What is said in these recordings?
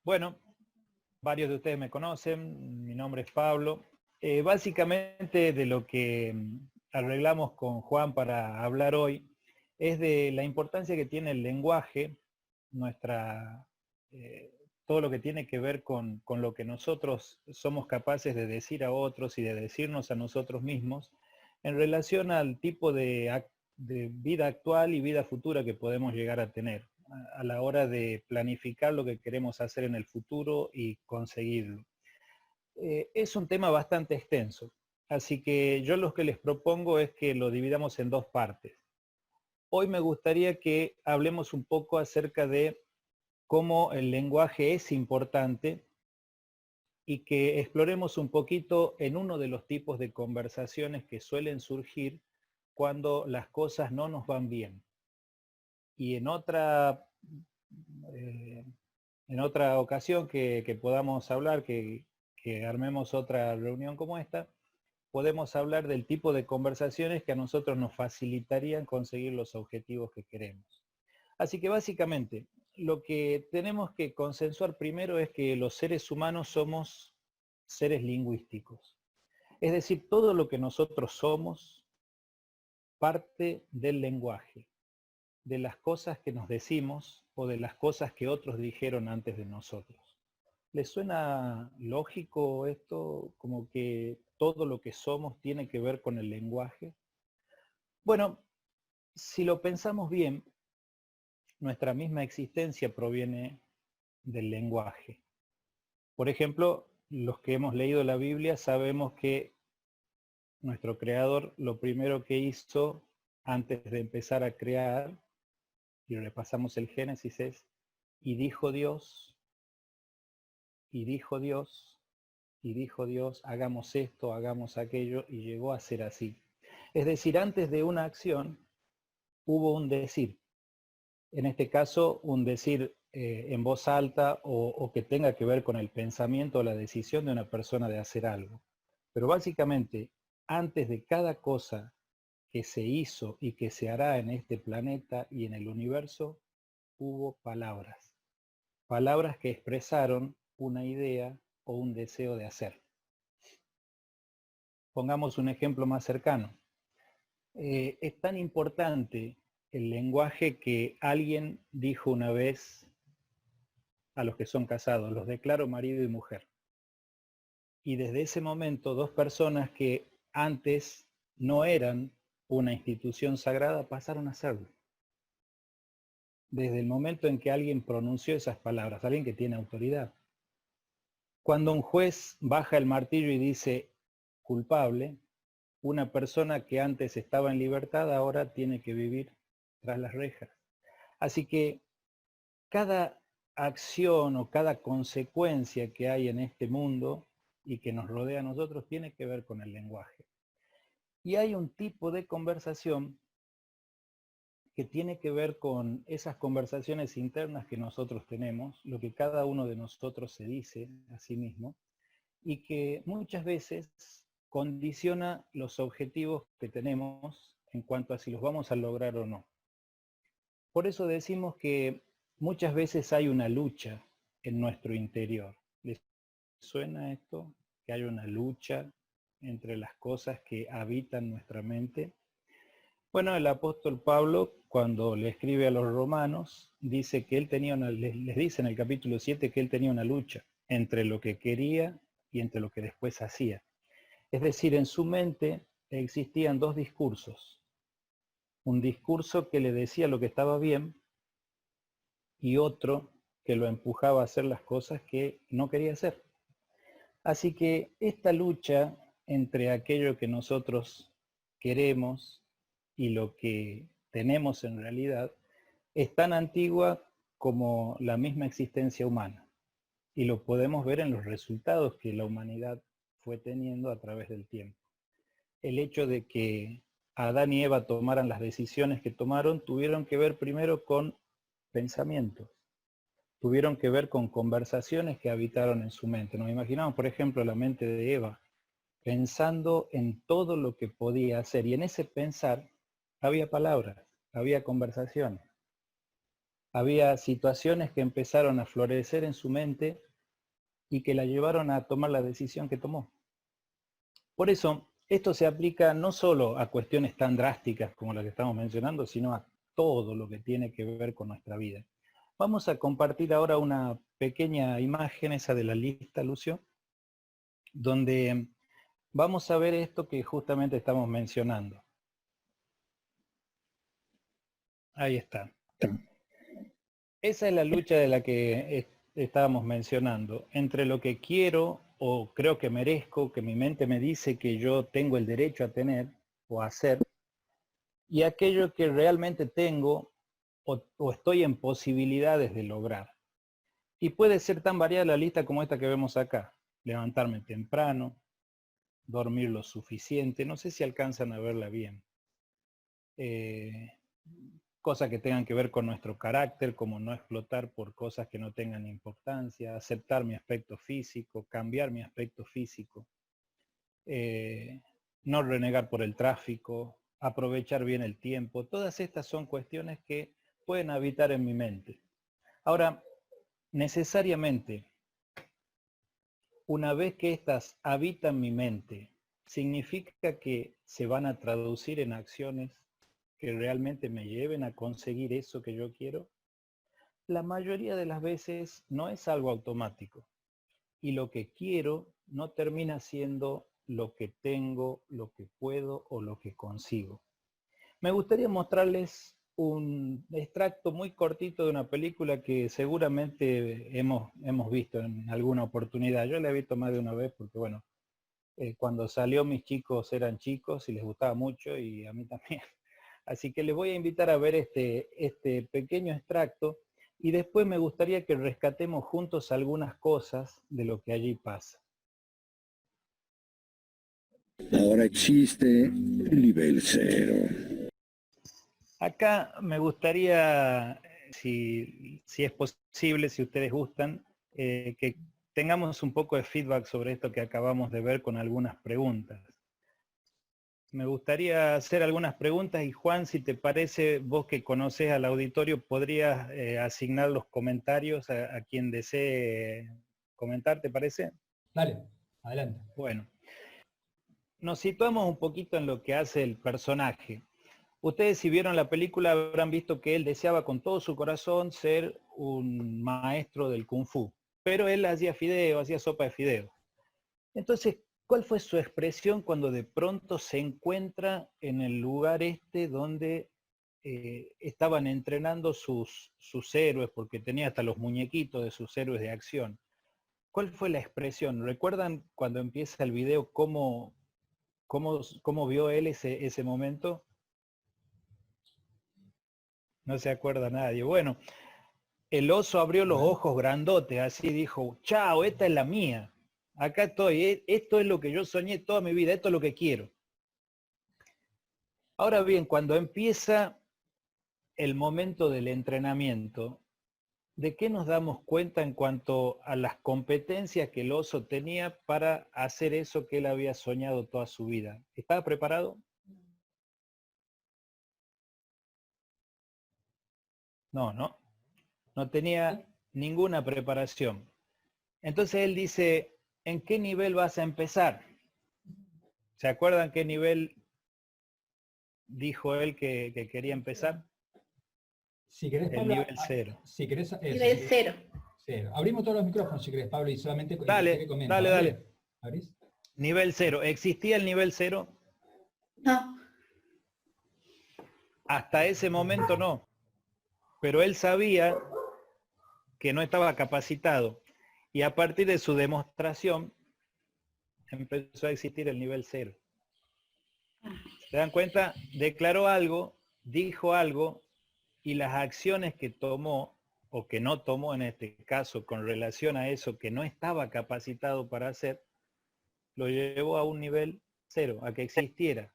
Bueno, varios de ustedes me conocen, mi nombre es Pablo. Básicamente de lo que arreglamos con Juan para hablar hoy es de la importancia que tiene el lenguaje, nuestra, eh, todo lo que tiene que ver con lo que nosotros somos capaces de decir a otros y de decirnos a nosotros mismos en relación al tipo de vida actual y vida futura que podemos llegar a tener a la hora de planificar lo que queremos hacer en el futuro y conseguirlo. Es un tema bastante extenso, así que yo lo que les propongo es que lo dividamos en dos partes. Hoy me gustaría que hablemos un poco acerca de cómo el lenguaje es importante y que exploremos un poquito en uno de los tipos de conversaciones que suelen surgir cuando las cosas no nos van bien. Y eh, en otra ocasión que podamos hablar, que armemos otra reunión como esta, podemos hablar del tipo de conversaciones que a nosotros nos facilitarían conseguir los objetivos que queremos. Así que básicamente, lo que tenemos que consensuar primero es que los seres humanos somos seres lingüísticos. Es decir, todo lo que nosotros somos parte del lenguaje, de las cosas que nos decimos o de las cosas que otros dijeron antes de nosotros. ¿Les suena lógico esto, como que todo lo que somos tiene que ver con el lenguaje? Bueno, si lo pensamos bien, nuestra misma existencia proviene del lenguaje. Por ejemplo, los que hemos leído la Biblia sabemos que nuestro Creador lo primero que hizo antes de empezar a crear, y repasamos el Génesis, es, y dijo Dios, y dijo Dios, y dijo Dios, hagamos esto, hagamos aquello, y llegó a ser así. Es decir, antes de una acción hubo un decir. En este caso, un decir en voz alta o que tenga que ver con el pensamiento o la decisión de una persona de hacer algo. Pero básicamente, antes de cada cosa que se hizo y que se hará en este planeta y en el universo, hubo palabras. Palabras que expresaron una idea o un deseo de hacer. Pongamos un ejemplo más cercano. Es tan importante el lenguaje que alguien dijo una vez a los que son casados, los declaro marido y mujer. Y desde ese momento, dos personas que antes no eran una institución sagrada pasaron a serlo. Desde el momento en que alguien pronunció esas palabras, alguien que tiene autoridad. Cuando un juez baja el martillo y dice culpable, una persona que antes estaba en libertad ahora tiene que vivir tras las rejas. Así que cada acción o cada consecuencia que hay en este mundo y que nos rodea a nosotros tiene que ver con el lenguaje. Y hay un tipo de conversación que tiene que ver con esas conversaciones internas que nosotros tenemos, lo que cada uno de nosotros se dice a sí mismo, y que muchas veces condiciona los objetivos que tenemos en cuanto a si los vamos a lograr o no. Por eso decimos que muchas veces hay una lucha en nuestro interior. ¿Les suena esto? Que hay una lucha entre las cosas que habitan nuestra mente. Bueno, el apóstol Pablo, cuando le escribe a los romanos, dice que él tenía les dice en el capítulo 7 que él tenía una lucha entre lo que quería y entre lo que después hacía. Es decir, en su mente existían dos discursos. Un discurso que le decía lo que estaba bien y otro que lo empujaba a hacer las cosas que no quería hacer. Así que esta lucha entre aquello que nosotros queremos y lo que tenemos en realidad es tan antigua como la misma existencia humana. Y lo podemos ver en los resultados que la humanidad fue teniendo a través del tiempo. El hecho de que Adán y Eva tomaran las decisiones que tomaron tuvieron que ver primero con pensamientos, tuvieron que ver con conversaciones que habitaron en su mente. Nos imaginamos, por ejemplo, la mente de Eva, pensando en todo lo que podía hacer. Y en ese pensar había palabras, había conversaciones. había situaciones que empezaron a florecer en su mente y que la llevaron a tomar la decisión que tomó. Por eso, esto se aplica no solo a cuestiones tan drásticas como las que estamos mencionando, sino a todo lo que tiene que ver con nuestra vida. Vamos a compartir ahora una pequeña imagen, esa de la lista, Lucio, donde vamos a ver esto que justamente estamos mencionando. Ahí está. Esa es la lucha de la que estábamos mencionando, entre lo que quiero o creo que merezco, que mi mente me dice que yo tengo el derecho a tener o a hacer, y aquello que realmente tengo o estoy en posibilidades de lograr. Y puede ser tan variada la lista como esta que vemos acá. Levantarme temprano, dormir lo suficiente, no sé si alcanzan a verla bien. Cosas que tengan que ver con nuestro carácter, como no explotar por cosas que no tengan importancia, aceptar mi aspecto físico, cambiar mi aspecto físico, no renegar por el tráfico, aprovechar bien el tiempo. Todas estas son cuestiones que pueden habitar en mi mente. Ahora, necesariamente, una vez que estas habitan mi mente, ¿significa que se van a traducir en acciones que realmente me lleven a conseguir eso que yo quiero? La mayoría de las veces no es algo automático. Y lo que quiero no termina siendo lo que tengo, lo que puedo o lo que consigo. Me gustaría mostrarles un extracto muy cortito de una película que seguramente hemos visto en alguna oportunidad. Yo la he visto más de una vez porque, bueno, cuando salió mis chicos eran chicos y les gustaba mucho y a mí también. Así que les voy a invitar a ver este pequeño extracto y después me gustaría que rescatemos juntos algunas cosas de lo que allí pasa. Ahora existe el nivel 0. Acá me gustaría, si es posible, si ustedes gustan, que tengamos un poco de feedback sobre esto que acabamos de ver con algunas preguntas. Me gustaría hacer algunas preguntas y Juan, si te parece, vos que conoces al auditorio, podrías asignar los comentarios a quien desee comentar, ¿te parece? Dale, adelante. Bueno, nos situamos un poquito en lo que hace el personaje. Ustedes, si vieron la película, habrán visto que él deseaba con todo su corazón ser un maestro del Kung Fu, pero él hacía fideo, hacía sopa de fideo. Entonces, ¿cuál fue su expresión cuando de pronto se encuentra en el lugar donde estaban entrenando sus héroes, porque tenía hasta los muñequitos de sus héroes de acción? ¿Cuál fue la expresión? ¿Recuerdan cuando empieza el video cómo vio él ese momento? No se acuerda nadie. Bueno, el oso abrió los ojos grandotes, así dijo, chao, esta es la mía. Acá estoy, esto es lo que yo soñé toda mi vida, esto es lo que quiero. Ahora bien, cuando empieza el momento del entrenamiento, ¿de qué nos damos cuenta en cuanto a las competencias que el oso tenía para hacer eso que él había soñado toda su vida? ¿Estaba preparado? No tenía ninguna preparación. Entonces él dice, ¿en qué nivel vas a empezar? ¿Se acuerdan qué nivel dijo él que quería empezar? Si querés, El Pablo, nivel 0. si querés, Nivel 0. Cero. Abrimos todos los micrófonos si querés, Pablo, y solamente Dale, dale. ¿Abrís? Nivel 0. ¿Existía el nivel 0? No. Hasta ese momento no. Pero él sabía que no estaba capacitado. Y a partir de su demostración, empezó a existir el nivel 0. ¿Se dan cuenta? Declaró algo, dijo algo, y las acciones que tomó, o que no tomó en este caso, con relación a eso que no estaba capacitado para hacer, lo llevó a un nivel 0, a que existiera.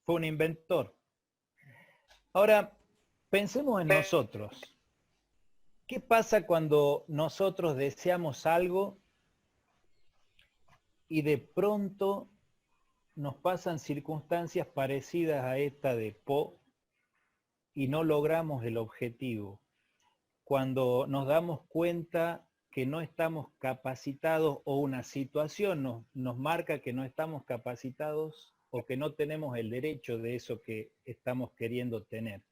Fue un inventor. Ahora, pensemos en nosotros. ¿Qué pasa cuando nosotros deseamos algo y de pronto nos pasan circunstancias parecidas a esta de Po y no logramos el objetivo? cuando nos damos cuenta que no estamos capacitados o una situación nos marca que no estamos capacitados o que no tenemos el derecho de eso que estamos queriendo tener.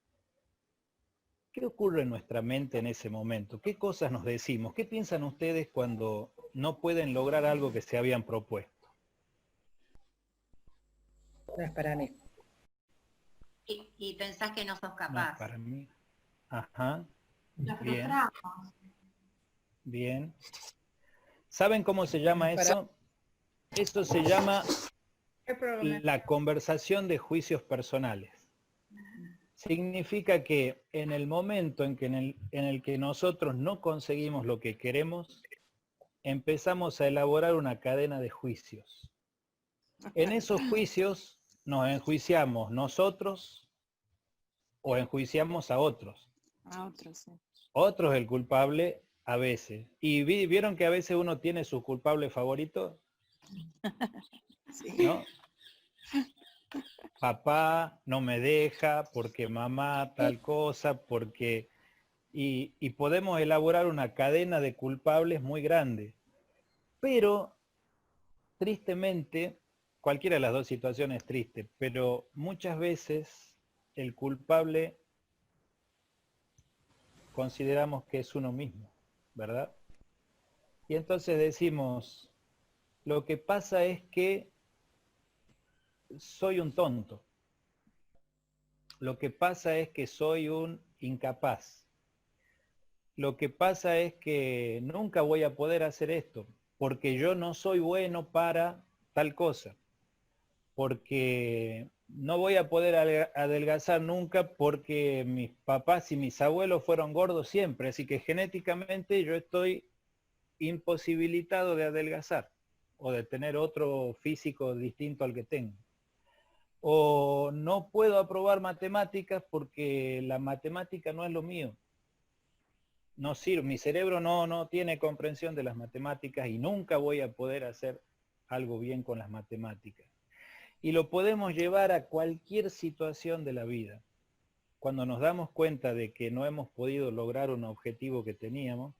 ¿Qué ocurre en nuestra mente en ese momento? ¿Qué cosas nos decimos? ¿Qué piensan ustedes cuando no pueden lograr algo que se habían propuesto? No es para mí. Y pensás que no sos No es capaz. para mí. Ajá. Nos Bien. frustramos. Bien. ¿Saben cómo se llama Para- eso? Eso se llama ¿Qué problema? la conversación de juicios personales. Significa que en el momento en el que nosotros no conseguimos lo que queremos, empezamos a elaborar una cadena de juicios. En esos juicios nos enjuiciamos nosotros o enjuiciamos a otros. A otros, sí. Otro es el culpable a veces. ¿Y vieron que a veces uno tiene su culpable favorito? Sí. ¿No? Papá no me deja, porque mamá tal cosa, porque... Y podemos elaborar una cadena de culpables muy grande. Pero, tristemente, cualquiera de las dos situaciones es triste, pero muchas veces el culpable consideramos que es uno mismo, ¿verdad? Y entonces decimos, lo que pasa es que soy un tonto. Lo que pasa es que soy un incapaz. Lo que pasa es que nunca voy a poder hacer esto, porque yo no soy bueno para tal cosa. Porque no voy a poder adelgazar nunca porque mis papás y mis abuelos fueron gordos siempre, así que genéticamente yo estoy imposibilitado de adelgazar o de tener otro físico distinto al que tengo. O no puedo aprobar matemáticas porque la matemática no es lo mío. No sirve, mi cerebro no tiene comprensión de las matemáticas y nunca voy a poder hacer algo bien con las matemáticas. Y lo podemos llevar a cualquier situación de la vida. Cuando nos damos cuenta de que no hemos podido lograr un objetivo que teníamos,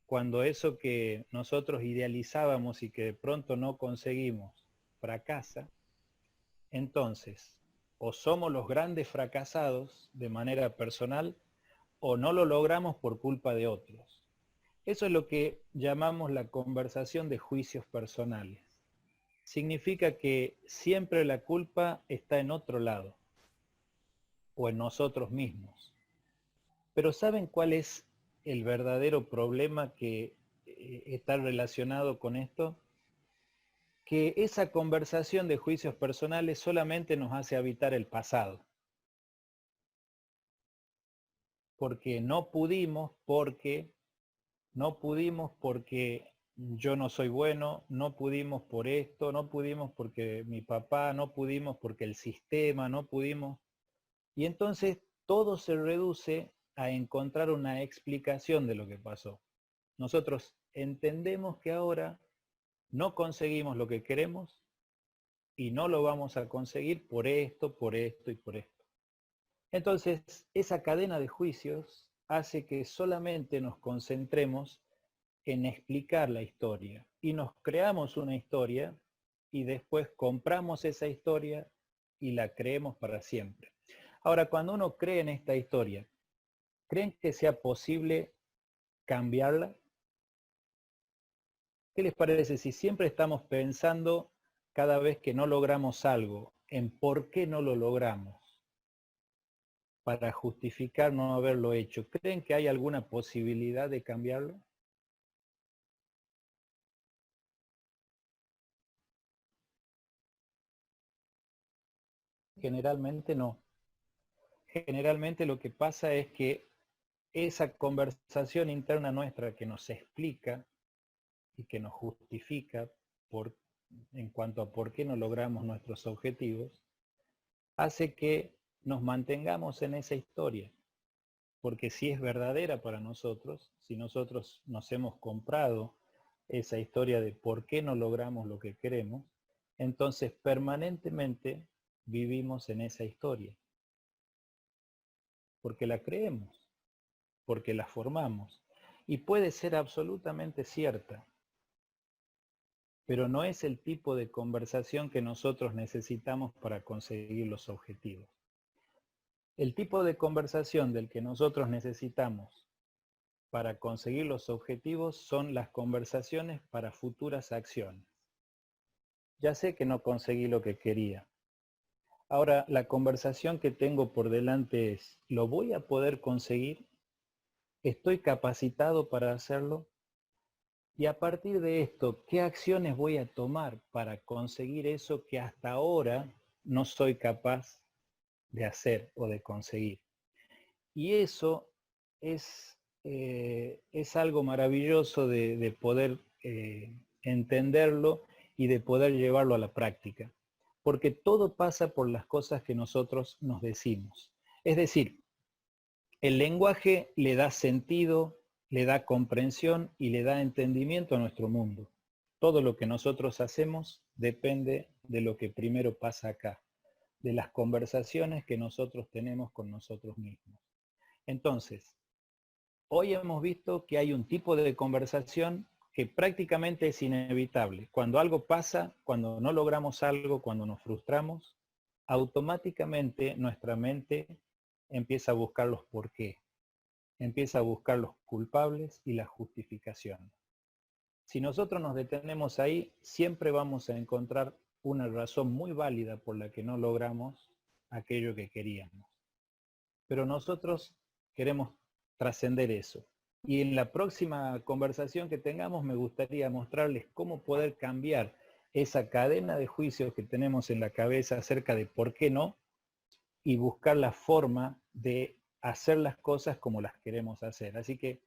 cuando eso que nosotros idealizábamos y que de pronto no conseguimos fracasa, entonces o somos los grandes fracasados de manera personal o no lo logramos por culpa de otros. Eso es lo que llamamos la conversación de juicios personales. Significa que siempre la culpa está en otro lado o en nosotros mismos. Pero ¿saben cuál es el verdadero problema que está relacionado con esto? Que esa conversación de juicios personales solamente nos hace habitar el pasado. Porque no pudimos porque yo no soy bueno, no pudimos por esto, no pudimos porque mi papá, no pudimos porque el sistema, no pudimos. Y entonces todo se reduce a encontrar una explicación de lo que pasó. Nosotros entendemos que ahora no conseguimos lo que queremos y no lo vamos a conseguir por esto y por esto. Entonces, esa cadena de juicios hace que solamente nos concentremos en explicar la historia y nos creamos una historia y después compramos esa historia y la creemos para siempre. Ahora, cuando uno cree en esta historia, ¿creen que sea posible cambiarla? ¿Qué les parece si siempre estamos pensando cada vez que no logramos algo en por qué no lo logramos para justificar no haberlo hecho? ¿Creen que hay alguna posibilidad de cambiarlo? Generalmente no. Generalmente lo que pasa es que esa conversación interna nuestra que nos explica y que nos justifica en cuanto a por qué no logramos nuestros objetivos, hace que nos mantengamos en esa historia. Porque si es verdadera para nosotros, si nosotros nos hemos comprado esa historia de por qué no logramos lo que queremos, entonces permanentemente vivimos en esa historia. Porque la creemos. porque la formamos. Y puede ser absolutamente cierta, pero no es el tipo de conversación que nosotros necesitamos para conseguir los objetivos. El tipo de conversación del que nosotros necesitamos para conseguir los objetivos son las conversaciones para futuras acciones. Ya sé que no conseguí lo que quería. Ahora, la conversación que tengo por delante es, ¿lo voy a poder conseguir? ¿Estoy capacitado para hacerlo? Y a partir de esto, ¿qué acciones voy a tomar para conseguir eso que hasta ahora no soy capaz de hacer o de conseguir? Y eso es algo maravilloso de poder entenderlo y de poder llevarlo a la práctica. Porque todo pasa por las cosas que nosotros nos decimos. Es decir, el lenguaje le da sentido, le da comprensión y le da entendimiento a nuestro mundo. Todo lo que nosotros hacemos depende de lo que primero pasa acá, de las conversaciones que nosotros tenemos con nosotros mismos. Entonces, hoy hemos visto que hay un tipo de conversación que prácticamente es inevitable. Cuando algo pasa, cuando no logramos algo, cuando nos frustramos, automáticamente nuestra mente empieza a buscar los por qué. Empieza a buscar los culpables y la justificación. Si nosotros nos detenemos ahí, siempre vamos a encontrar una razón muy válida por la que no logramos aquello que queríamos. Pero nosotros queremos trascender eso. Y en la próxima conversación que tengamos me gustaría mostrarles cómo poder cambiar esa cadena de juicios que tenemos en la cabeza acerca de por qué no y buscar la forma de hacer las cosas como las queremos hacer. Así que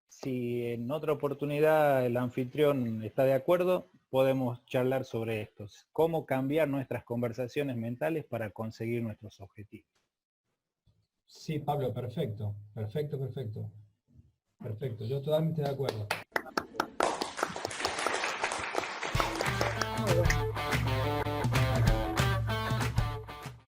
si en otra oportunidad el anfitrión está de acuerdo, podemos charlar sobre esto. Cómo cambiar nuestras conversaciones mentales para conseguir nuestros objetivos. Sí, Pablo, perfecto. Perfecto, perfecto. Perfecto, yo totalmente de acuerdo.